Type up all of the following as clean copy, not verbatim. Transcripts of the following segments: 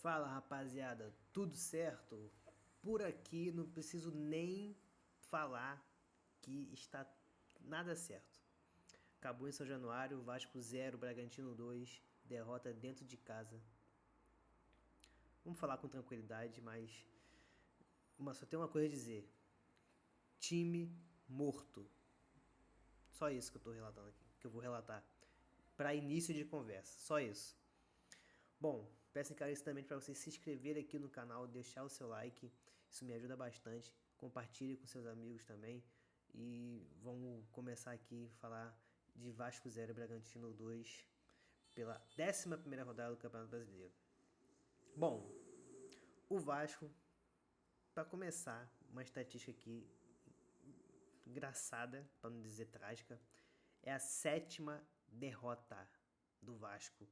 Fala rapaziada, tudo certo? Por aqui não preciso nem falar que está nada certo. Acabou em São Januário, Vasco 0, Bragantino 2, derrota dentro de casa. Vamos falar com tranquilidade, mas só tem uma coisa a dizer: time morto. Só isso que eu tô relatando aqui, que eu vou relatar para início de conversa, só isso. Bom, peço encarecidamente para você se inscrever aqui no canal, deixar o seu like, isso me ajuda bastante. Compartilhe com seus amigos também e vamos começar aqui a falar de Vasco 0 Bragantino 2 pela 11ª rodada do Campeonato Brasileiro. Bom, o Vasco, para começar, uma estatística aqui engraçada, para não dizer trágica, é a 7ª derrota do Vasco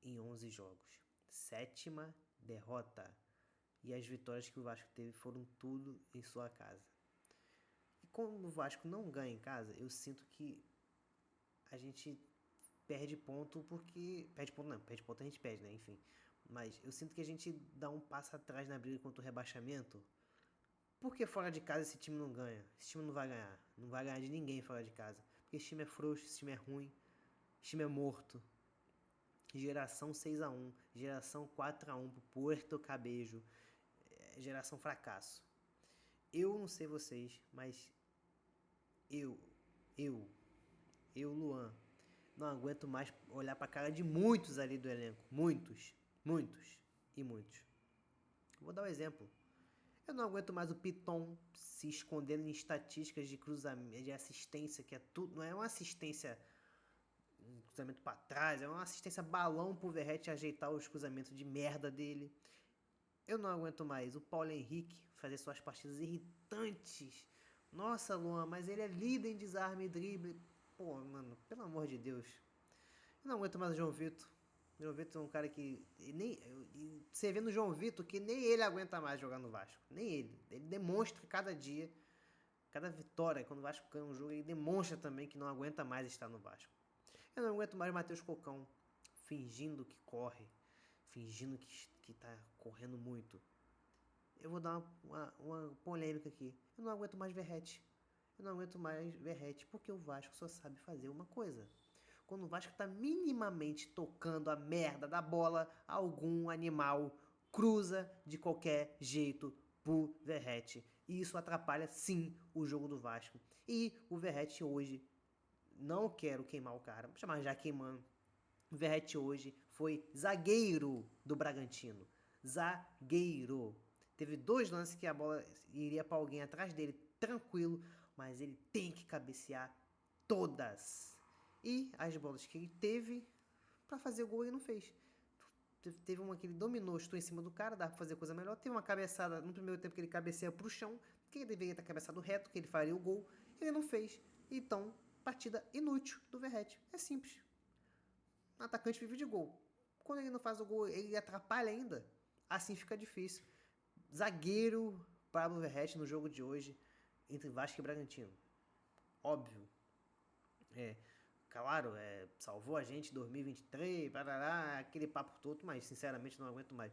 em 11 jogos. 7ª derrota. E as vitórias que o Vasco teve foram tudo em sua casa. E quando o Vasco não ganha em casa, eu sinto que a gente perde ponto porque... Perde ponto não, perde ponto a gente perde, né? Enfim. Mas eu sinto que a gente dá um passo atrás na briga contra o rebaixamento. Porque fora de casa esse time não ganha. Esse time não vai ganhar. Não vai ganhar de ninguém fora de casa. Porque esse time é frouxo, esse time é ruim. Esse time é morto. Geração 6-1, geração 4-1 pro Puerto Cabello, geração fracasso. Eu não sei vocês, mas eu, eu, Luan, não aguento mais olhar pra cara de muitos ali do elenco. Muitos, muitos e muitos. Vou dar um exemplo. Eu não aguento mais o Piton se escondendo em estatísticas de cruzamento, de assistência, que é tudo. Não é uma assistência um cruzamento para trás, é uma assistência balão pro Verratti ajeitar os cruzamentos de merda dele. Eu não aguento mais o Paulo Henrique fazer suas partidas irritantes. Nossa, Luan, mas ele é líder em desarme e drible. Pô, mano, pelo amor de Deus. Eu não aguento mais o João Vitor. O João Vitor é um cara que. Você vê no João Vitor que nem ele aguenta mais jogar no Vasco. Nem ele. Ele demonstra cada dia, cada vitória, quando o Vasco ganha um jogo, ele demonstra também que não aguenta mais estar no Vasco. Eu não aguento mais o Matheus Cocão fingindo que corre, fingindo que tá correndo muito. Eu vou dar uma polêmica aqui. Eu não aguento mais Verratti. Eu não aguento mais Verratti porque o Vasco só sabe fazer uma coisa. Quando o Vasco tá minimamente tocando a merda da bola, algum animal cruza de qualquer jeito pro Verratti. E isso atrapalha sim o jogo do Vasco. E o Verratti hoje, não quero queimar o cara, vou chamar já queimando. O Verratti hoje foi zagueiro do Bragantino. Zagueiro. Teve 2 lances que a bola iria para alguém atrás dele, tranquilo, mas ele tem que cabecear todas. E as bolas que ele teve para fazer o gol ele não fez. Teve uma que ele dominou, estou em cima do cara, dá pra fazer coisa melhor. Teve uma cabeçada no primeiro tempo que ele cabeceia pro chão, que ele deveria ter cabeçado reto, que ele faria o gol. Ele não fez. Então, partida inútil do Verratti. É simples. O atacante vive de gol. Quando ele não faz o gol, ele atrapalha ainda. Assim fica difícil. Zagueiro Pablo Verratti no jogo de hoje entre Vasco e Bragantino. Óbvio. É, claro, salvou a gente em 2023, parará, aquele papo todo, mas sinceramente não aguento mais.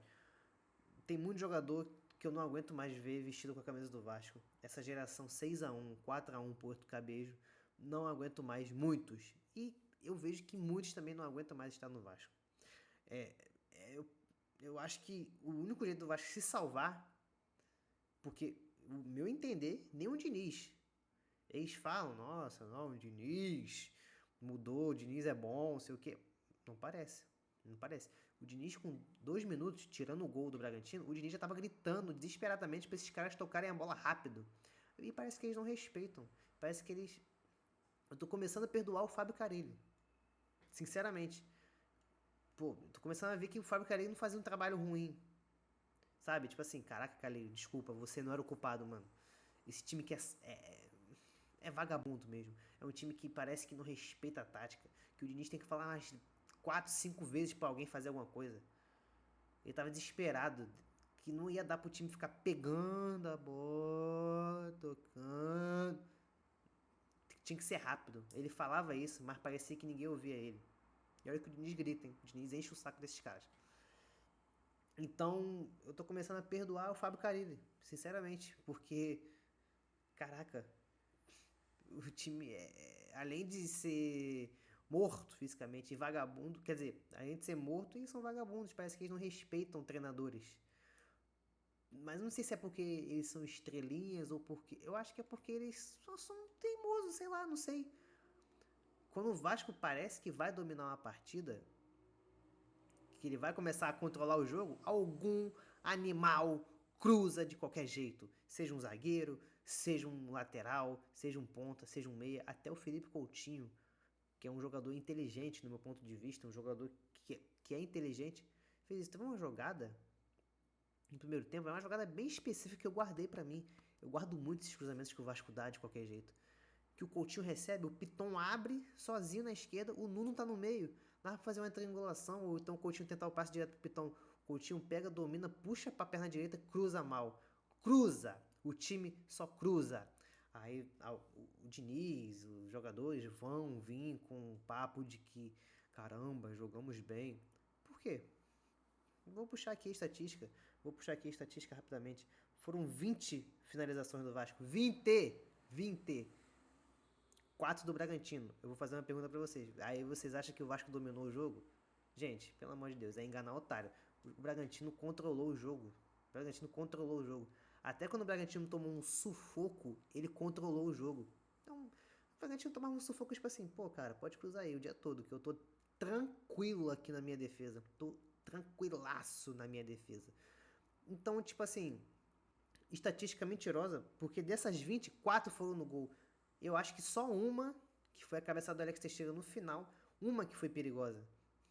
Tem muito jogador que eu não aguento mais ver vestido com a camisa do Vasco. Essa geração 6-1, 4-1 Porto Cabejo, não aguento mais muitos. E eu vejo que muitos também não aguentam mais estar no Vasco. É, eu acho que o único jeito do Vasco se salvar, porque o meu entender, nem o Diniz. Eles falam, nossa, não, o Diniz mudou, o Diniz é bom, não sei o quê. Não parece. Não parece. O Diniz, com 2 minutos, tirando o gol do Bragantino, o Diniz já tava gritando desesperadamente pra esses caras tocarem a bola rápido. E parece que eles não respeitam. Parece que eles. Eu tô começando a perdoar o Fábio Carille. Sinceramente. Pô, tô começando a ver que o Fábio Carille não fazia um trabalho ruim. Sabe? Tipo assim, caraca, Carille, desculpa, você não era o culpado, mano. Esse time que é vagabundo mesmo. É um time que parece que não respeita a tática. Que o Diniz tem que falar umas 4, 5 vezes pra alguém fazer alguma coisa. Ele tava desesperado. Que não ia dar pro time ficar pegando a bola, tocando. Tinha que ser rápido. Ele falava isso, mas parecia que ninguém ouvia ele. E olha que o Diniz grita, hein? O Diniz enche o saco desses caras. Então, eu tô começando a perdoar o Fábio Carille, sinceramente, porque, caraca, o time, além de ser morto fisicamente e vagabundo, quer dizer, além de ser morto, eles são vagabundos, parece que eles não respeitam treinadores. Mas não sei se é porque eles são estrelinhas ou porque. Eu acho que é porque eles só são teimosos, sei lá, não sei. Quando o Vasco parece que vai dominar uma partida, que ele vai começar a controlar o jogo, algum animal cruza de qualquer jeito. Seja um zagueiro, seja um lateral, seja um ponta, seja um meia, até o Felipe Coutinho, que é um jogador inteligente no meu ponto de vista, um jogador que é inteligente, fez isso. Teve uma jogada no primeiro tempo, é uma jogada bem específica que eu guardei pra mim. Eu guardo muito esses cruzamentos que o Vasco dá de qualquer jeito. Que o Coutinho recebe, o Piton abre sozinho na esquerda, o Nuno tá no meio. Dá pra fazer uma triangulação, ou então o Coutinho tentar o passe direto pro Piton. O Coutinho pega, domina, puxa pra perna direita, cruza mal. Cruza! O time só cruza. Aí o Diniz, os jogadores vão vir com um papo de que, caramba, jogamos bem. Por quê? Vou puxar aqui a estatística. Vou puxar aqui a estatística rapidamente. Foram 20 finalizações do Vasco. 20! 20! 4 do Bragantino. Eu vou fazer uma pergunta pra vocês. Aí vocês acham que o Vasco dominou o jogo? Gente, pelo amor de Deus, é enganar o otário. O Bragantino controlou o jogo. O Bragantino controlou o jogo. Até quando o Bragantino tomou um sufoco, ele controlou o jogo. Então, o Bragantino tomava um sufoco tipo assim, pô, cara, pode cruzar aí o dia todo, que eu tô tranquilo aqui na minha defesa. Tô tranquilaço na minha defesa. Então, tipo assim, estatística mentirosa, porque dessas 24 foram no gol. Eu acho que só uma, que foi a cabeçada do Alex Teixeira no final, uma que foi perigosa,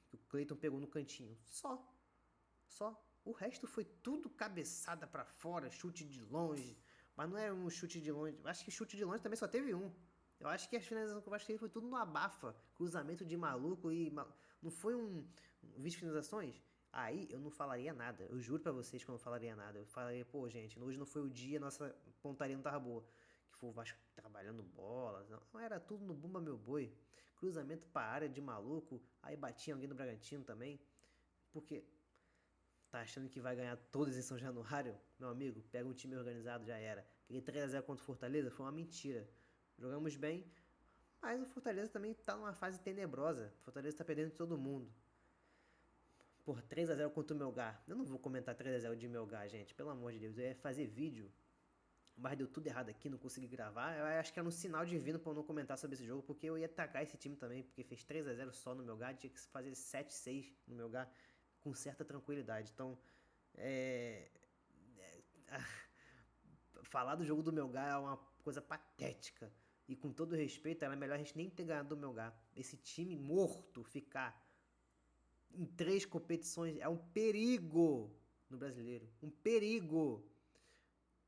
que o Cleiton pegou no cantinho. Só. Só. O resto foi tudo cabeçada pra fora, chute de longe. Mas não é um chute de longe. Acho que chute de longe também só teve um. Eu acho que a finalização que o Vasco teve foi tudo no abafa. Cruzamento de maluco e. Não foi um. 20 finalizações? Aí eu não falaria nada. Eu juro pra vocês que eu não falaria nada. Eu falaria, pô, gente, hoje não foi o dia, nossa pontaria não tava boa. Que foi o Vasco trabalhando bola. Não, era tudo no Bumba Meu Boi. Cruzamento pra área de maluco. Aí batia alguém do Bragantino também. Porque tá achando que vai ganhar todos em São Januário? Meu amigo, pega um time organizado, já era. Aquele 3x0 contra o Fortaleza foi uma mentira. Jogamos bem, mas o Fortaleza também tá numa fase tenebrosa. O Fortaleza tá perdendo de todo mundo. Por 3x0 contra o Melgar. Eu não vou comentar 3x0 de Melgar, gente. Pelo amor de Deus. Eu ia fazer vídeo, mas deu tudo errado aqui, não consegui gravar. Eu acho que era um sinal divino pra eu não comentar sobre esse jogo, porque eu ia atacar esse time também, porque fez 3x0 só no Melgar, tinha que fazer 7-6 no Melgar com certa tranquilidade. Então, é, falar do jogo do Melgar é uma coisa patética. E com todo respeito, era melhor a gente nem ter ganhado do Melgar. Esse time morto ficar em 3 competições é um perigo no brasileiro. Um perigo.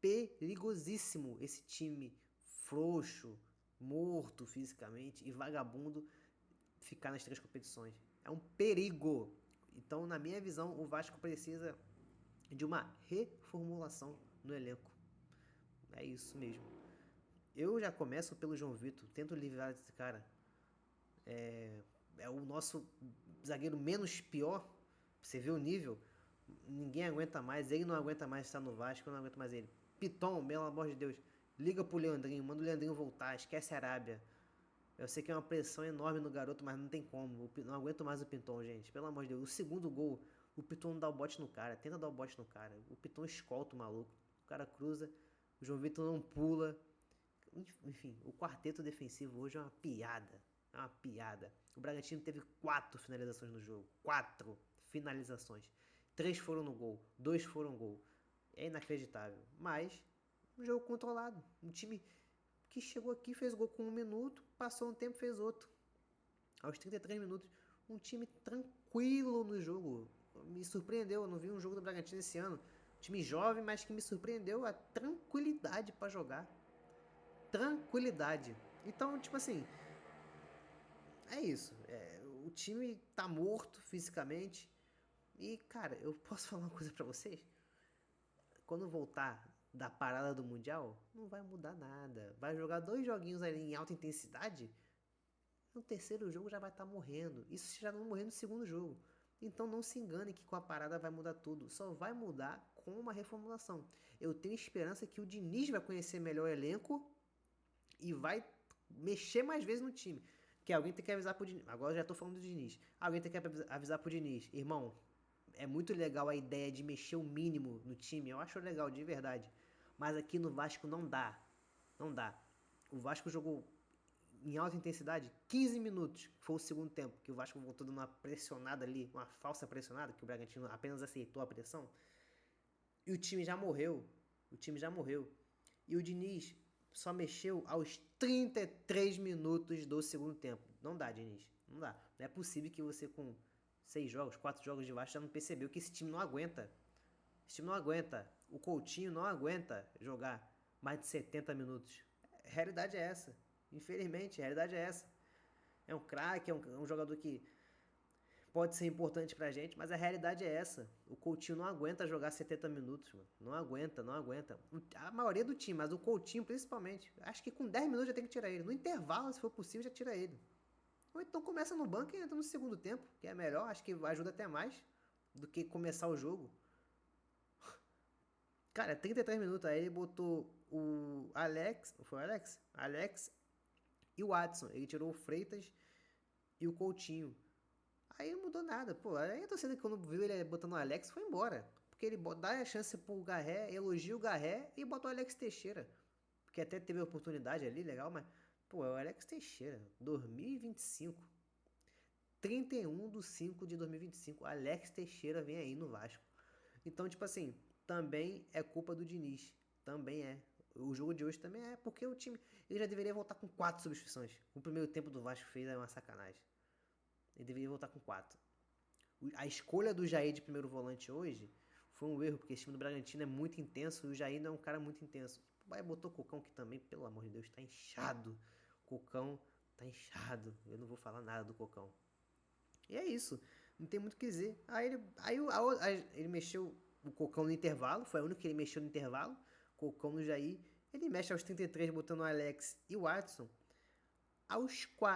Perigosíssimo esse time frouxo, morto fisicamente e vagabundo ficar nas 3 competições. É um perigo. Então, na minha visão, o Vasco precisa de uma reformulação no elenco. É isso mesmo. Eu já começo pelo João Vitor, tento livrar desse cara. É o nosso zagueiro menos pior. Você vê o nível. Ninguém aguenta mais. Ele não aguenta mais estar no Vasco. Eu não aguento mais ele. Piton, pelo amor de Deus. Liga pro Leandrinho. Manda o Leandrinho voltar. Esquece a Arábia. Eu sei que é uma pressão enorme no garoto, mas não tem como. Não aguento mais o Piton, gente. Pelo amor de Deus. O segundo gol, o Piton não dá o bote no cara. Tenta dar o bote no cara. O Piton escolta o maluco. O cara cruza. O João Vitor não pula. Enfim, o quarteto defensivo hoje é uma piada. É uma piada. O Bragantino teve 4 finalizações no jogo. 4 finalizações. 3 foram no gol. 2 foram gol. É inacreditável. Mas, um jogo controlado. Um time que chegou aqui, fez gol com 1 minuto, passou um tempo, fez outro. Aos 33 minutos. Um time tranquilo no jogo. Me surpreendeu. Eu não vi um jogo do Bragantino esse ano. Um time jovem, mas que me surpreendeu a tranquilidade para jogar. Tranquilidade. Então, tipo assim, é isso. O time tá morto fisicamente. E, cara, eu posso falar uma coisa pra vocês? Quando voltar da parada do Mundial, não vai mudar nada. Vai jogar 2 joguinhos ali em alta intensidade. No terceiro jogo já vai estar morrendo. Isso já não morrendo no segundo jogo. Então não se engane que com a parada vai mudar tudo. Só vai mudar com uma reformulação. Eu tenho esperança que o Diniz vai conhecer melhor o elenco e vai mexer mais vezes no time. Que alguém tem que avisar pro Diniz. Agora eu já tô falando do Diniz. Alguém tem que avisar pro Diniz. Irmão, é muito legal a ideia de mexer o mínimo no time. Eu acho legal, de verdade. Mas aqui no Vasco não dá. Não dá. O Vasco jogou em alta intensidade 15 minutos. Foi o segundo tempo. Que o Vasco voltou dando uma pressionada ali. Uma falsa pressionada. Que o Bragantino apenas aceitou a pressão. E o time já morreu. O time já morreu. E o Diniz só mexeu aos 33 minutos do segundo tempo. Não dá, Diniz. Não dá. Não é possível que você com 6 jogos, 4 jogos de Vasco já não percebeu que esse time não aguenta. Esse time não aguenta. O Coutinho não aguenta jogar mais de 70 minutos. A realidade é essa. Infelizmente, a realidade é essa. É um craque, é um jogador que pode ser importante pra gente, mas a realidade é essa. O Coutinho não aguenta jogar 70 minutos, mano. Não aguenta, não aguenta. A maioria do time, mas o Coutinho principalmente. Acho que com 10 minutos já tem que tirar ele. No intervalo, se for possível, já tira ele. Ou então começa no banco e entra no segundo tempo, que é melhor. Acho que ajuda até mais do que começar o jogo. Cara, 33 minutos. Aí ele botou o Alex. Foi o Alex? Alex e o Watson. Ele tirou o Freitas e o Coutinho. Aí não mudou nada. Pô, aí a torcida quando viu ele botando o Alex foi embora. Porque ele dá a chance pro Garré, elogia o Garré e bota o Alex Teixeira. Porque até teve a oportunidade ali, legal, mas... Pô, é o Alex Teixeira, 2025. 31 de 5 de 2025. Alex Teixeira vem aí no Vasco. Então, tipo assim, também é culpa do Diniz. Também é. O jogo de hoje também é, porque o time... Ele já deveria voltar com 4 substituições. O primeiro tempo do Vasco fez uma sacanagem. Ele deveria voltar com 4. A escolha do Jair de primeiro volante hoje foi um erro, porque esse time do Bragantino é muito intenso e o Jair não é um cara muito intenso. Aí botou o Cocão, que também, pelo amor de Deus, tá inchado. Cocão tá inchado. Eu não vou falar nada do Cocão. E é isso. Não tem muito o que dizer. Ele mexeu o Cocão no intervalo. Foi a única que ele mexeu no intervalo. Cocão no Jair. Ele mexe aos 33, botando o Alex e o Watson.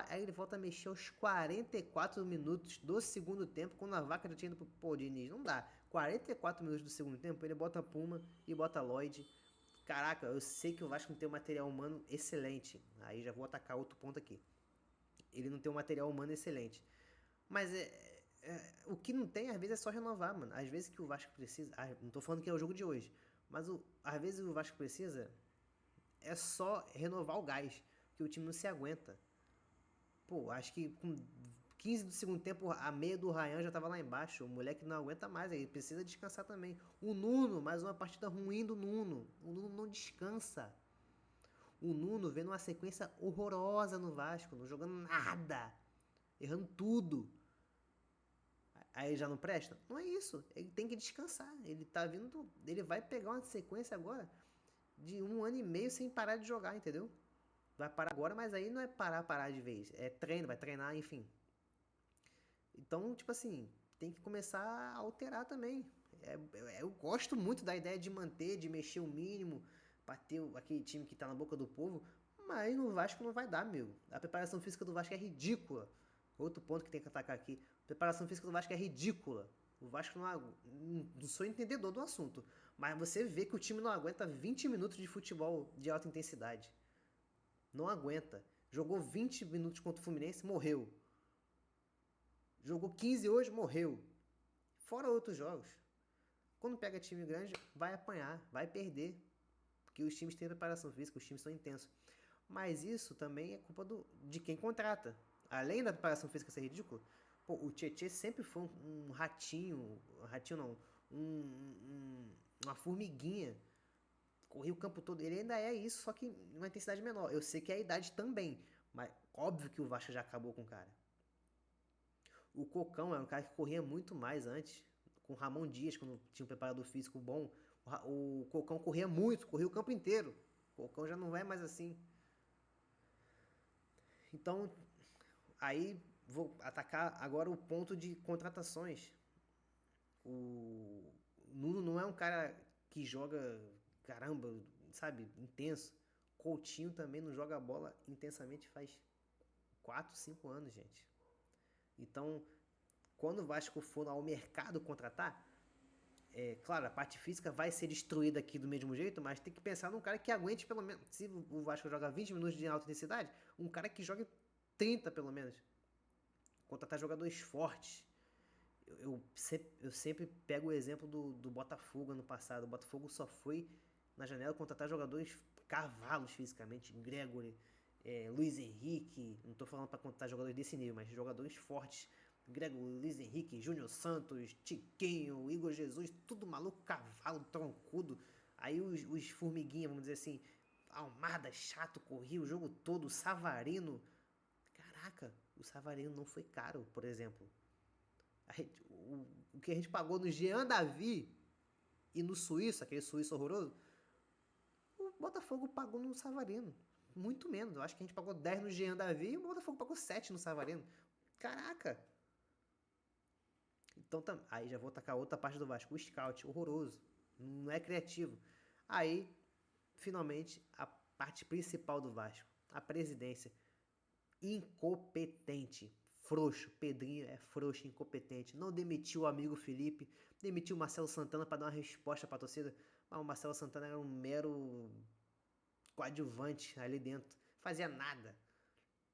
Aí ele volta a mexer aos 44 minutos do segundo tempo, quando a vaca já tinha ido pro... Pô, Diniz, não dá. 44 minutos do segundo tempo, ele bota Puma e bota Lloyd. Caraca, eu sei que o Vasco não tem um material humano excelente. Aí já vou atacar outro ponto aqui. Ele não tem um material humano excelente. Mas o que não tem, às vezes, é só renovar, mano. Às vezes que o Vasco precisa... não tô falando que é o jogo de hoje. Mas às vezes o Vasco precisa é só renovar o gás. Porque o time não se aguenta. Pô, acho que com 15 do segundo tempo, a meia do Ryan já tava lá embaixo. O moleque não aguenta mais, ele precisa descansar também. O Nuno, mais uma partida ruim do Nuno. O Nuno não descansa. O Nuno vendo uma sequência horrorosa no Vasco, não jogando nada. Errando tudo. Aí já não presta? Não é isso. Ele tem que descansar. Ele tá vindo. Ele vai pegar uma sequência agora de 1 ano e meio sem parar de jogar, entendeu? Vai parar agora, mas aí não é parar de vez. É treino, vai treinar, enfim. Então, tipo assim, tem que começar a alterar também. Eu gosto muito da ideia de manter, de mexer o mínimo, pra ter aquele time que tá na boca do povo, mas no Vasco não vai dar, meu. A preparação física do Vasco é ridícula. Outro ponto que tem que atacar aqui. A preparação física do Vasco é ridícula. O Vasco não sou entendedor do assunto, mas você vê que o time não aguenta 20 minutos de futebol de alta intensidade. Não aguenta. Jogou 20 minutos contra o Fluminense, morreu. Jogou 15 hoje, morreu. Fora outros jogos. Quando pega time grande, vai apanhar, vai perder. Porque os times têm preparação física, os times são intensos. Mas isso também é culpa de quem contrata. Além da preparação física ser ridícula, pô, o Tietchan sempre foi um ratinho. Um ratinho não. Uma formiguinha. Corria o campo todo. Ele ainda é isso, só que numa intensidade menor. Eu sei que é a idade também. Mas óbvio que o Vasco já acabou com o cara. O Cocão é um cara que corria muito mais antes. Com o Ramon Dias, quando tinha um preparador físico bom. O Cocão corria muito, corria o campo inteiro. O Cocão já não é mais assim. Então, aí vou atacar agora o ponto de contratações. O Nuno não é um cara que joga, caramba, sabe, intenso. Coutinho também não joga bola intensamente faz 4, 5 anos, gente. Então, quando o Vasco for ao mercado contratar, claro, a parte física vai ser destruída aqui do mesmo jeito, mas tem que pensar num cara que aguente pelo menos. Se o Vasco joga 20 minutos de alta intensidade, um cara que jogue 30 pelo menos. Contratar jogadores fortes. Eu sempre pego o exemplo do Botafogo ano passado. O Botafogo só foi na janela contratar jogadores cavalos fisicamente. Gregory, Luiz Henrique. Não estou falando para contratar jogadores desse nível, mas jogadores fortes. Gregory, Luiz Henrique, Júnior Santos, Tiquinho, Igor Jesus, tudo maluco, cavalo, troncudo. Aí os formiguinha, vamos dizer assim, Almada, chato, corria o jogo todo, Savarino. Caraca, o Savarino não foi caro, por exemplo. O que a gente pagou no Jean Davi e no Suíço, aquele Suíço horroroso, o Botafogo pagou no Savarino. Muito menos. Eu acho que a gente pagou 10 no Jean Davi e o Botafogo pagou 7 no Savarino. Caraca! Então, aí já vou tacar outra parte do Vasco. O scout, horroroso. Não é criativo. Aí, finalmente, a parte principal do Vasco. A presidência. Incompetente. Frouxo. Pedrinho é frouxo, incompetente. Não demitiu o amigo Felipe. Demitiu o Marcelo Santana para dar uma resposta para a torcida. Mas o Marcelo Santana era um mero coadjuvante ali dentro. Fazia nada.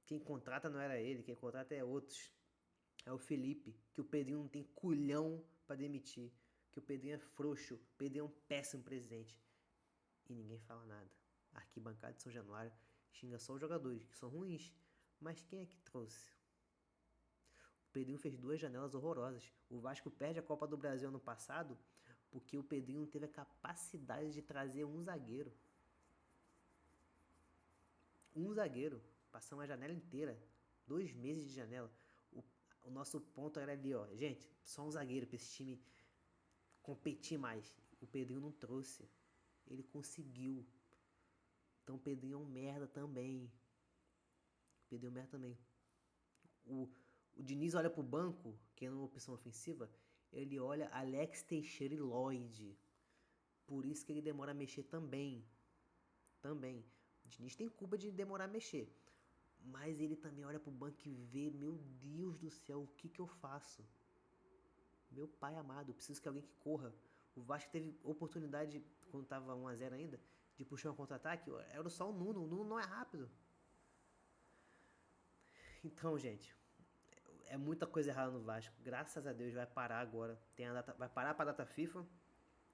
Quem contrata não era ele. Quem contrata é outros. É o Felipe, que o Pedrinho não tem culhão para demitir, que o Pedrinho é frouxo, o Pedrinho é um péssimo presidente. E ninguém fala nada. A arquibancada de São Januário xinga só os jogadores, que são ruins. Mas quem é que trouxe? O Pedrinho fez 2 janelas horrorosas. O Vasco perde a Copa do Brasil ano passado porque o Pedrinho não teve a capacidade de trazer um zagueiro. Um zagueiro. Passou uma janela inteira. 2 meses de janela. O nosso ponto era ali, ó. Gente, só um zagueiro pra esse time competir mais. O Pedrinho não trouxe. Ele conseguiu. Então o Pedrinho é um merda também. O Pedrinho é um merda também. O Diniz olha pro banco, que é uma opção ofensiva. Ele olha Alex Teixeira e Lloyd. Por isso que ele demora a mexer também. Também. O Diniz tem culpa de demorar a mexer. Mas ele também olha pro banco e vê, meu Deus do céu, o que eu faço? Meu pai amado, eu preciso que alguém que corra. O Vasco teve oportunidade, quando tava 1-0 ainda, de puxar um contra-ataque. Era só o Nuno não é rápido. Então, gente, é muita coisa errada no Vasco. Graças a Deus vai parar agora. Vai parar pra data FIFA.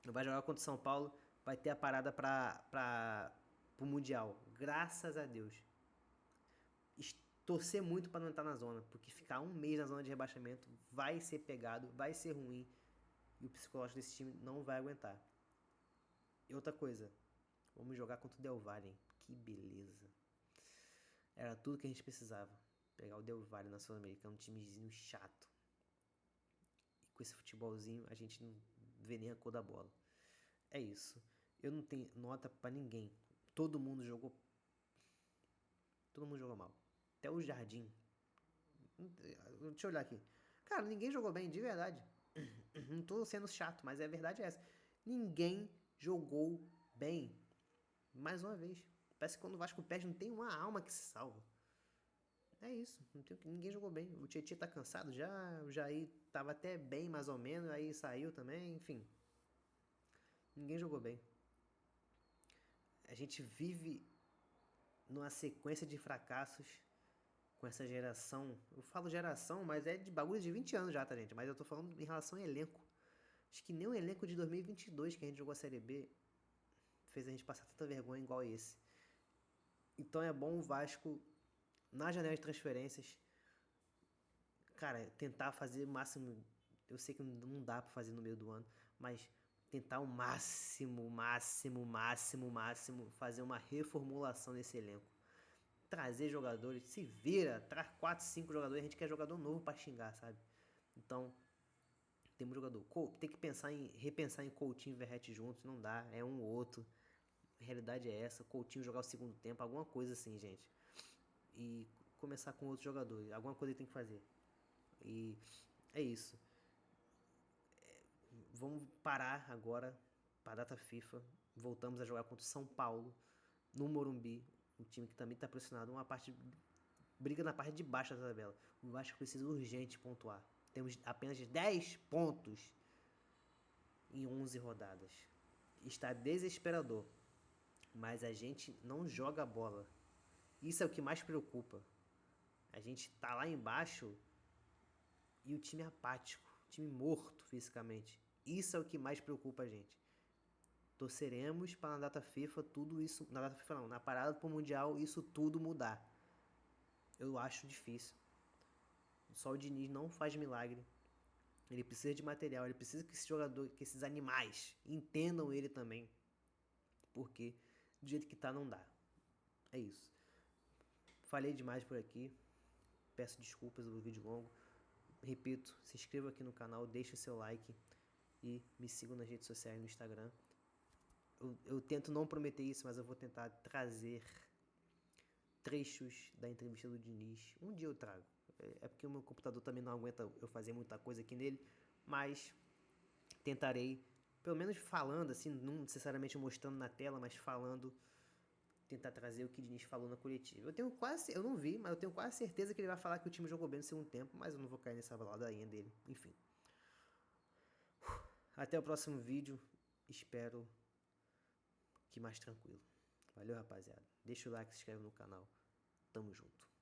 Vai jogar contra o São Paulo. Vai ter a parada pro Mundial. Graças a Deus. Torcer muito para não entrar na zona, porque ficar um mês na zona de rebaixamento vai ser pegado, vai ser ruim e o psicológico desse time não vai aguentar. E outra coisa, vamos jogar contra o Del Valle, hein? Que beleza. Era tudo que a gente precisava. Pegar o Del Valle na Sul-Americana, um timezinho chato. E com esse futebolzinho a gente não vê nem a cor da bola. É isso. Eu não tenho nota para ninguém. Todo mundo jogou mal. Até o Jardim. Deixa eu olhar aqui. Cara, ninguém jogou bem, de verdade. Não tô sendo chato, mas a verdade é essa. Ninguém jogou bem. Mais uma vez. Parece que quando o Vasco perde não tem uma alma que se salva. É isso. Ninguém jogou bem. O Tietchan tá cansado já. O Jair tava até bem, mais ou menos. Aí saiu também. Enfim. Ninguém jogou bem. A gente vive numa sequência de fracassos com essa geração. Eu falo geração, mas é de bagulho de 20 anos já, tá, gente? Mas eu tô falando em relação ao elenco. Acho que nem o elenco de 2022 que a gente jogou a Série B fez a gente passar tanta vergonha igual esse. Então é bom o Vasco, na janela de transferências, cara, tentar fazer o máximo. Eu sei que não dá pra fazer no meio do ano, mas tentar o máximo, fazer uma reformulação nesse elenco. Trazer jogadores, se vira, traz 4, 5 jogadores, a gente quer jogador novo pra xingar, sabe? Então, temos jogador. Tem que repensar em Coutinho e Verratti juntos, não dá, é um ou outro. A realidade é essa, Coutinho jogar o segundo tempo, alguma coisa assim, gente. E começar com outros jogadores, alguma coisa ele tem que fazer. E é isso. Vamos parar agora para a data FIFA. Voltamos a jogar contra o São Paulo no Morumbi, um time que também está pressionado, briga na parte de baixo da tabela. O Vasco precisa urgente pontuar. Temos apenas 10 pontos em 11 rodadas. Está desesperador. Mas a gente não joga a bola. Isso é o que mais preocupa. A gente tá lá embaixo e o time é apático, o time morto fisicamente. Isso é o que mais preocupa a gente. Torceremos para na data FIFA tudo isso, na data FIFA não, na parada pro Mundial isso tudo mudar. Eu acho difícil. Só o Diniz não faz milagre. Ele precisa de material, ele precisa que esse jogador, que esses animais entendam ele também. Porque do jeito que tá não dá. É isso. Falei demais por aqui. Peço desculpas pelo vídeo longo. Repito, se inscreva aqui no canal, deixe o seu like e me sigam nas redes sociais no Instagram. Eu tento não prometer isso, mas eu vou tentar trazer trechos da entrevista do Diniz. Um dia eu trago. É porque o meu computador também não aguenta eu fazer muita coisa aqui nele, mas tentarei, pelo menos falando, assim, não necessariamente mostrando na tela, mas falando, tentar trazer o que o Diniz falou na coletiva. Eu não vi, mas eu tenho quase certeza que ele vai falar que o time jogou bem no segundo tempo, mas eu não vou cair nessa ladainha dele. Enfim. Até o próximo vídeo. Espero que mais tranquilo. Valeu, rapaziada. Deixa o like, se inscreve no canal. Tamo junto.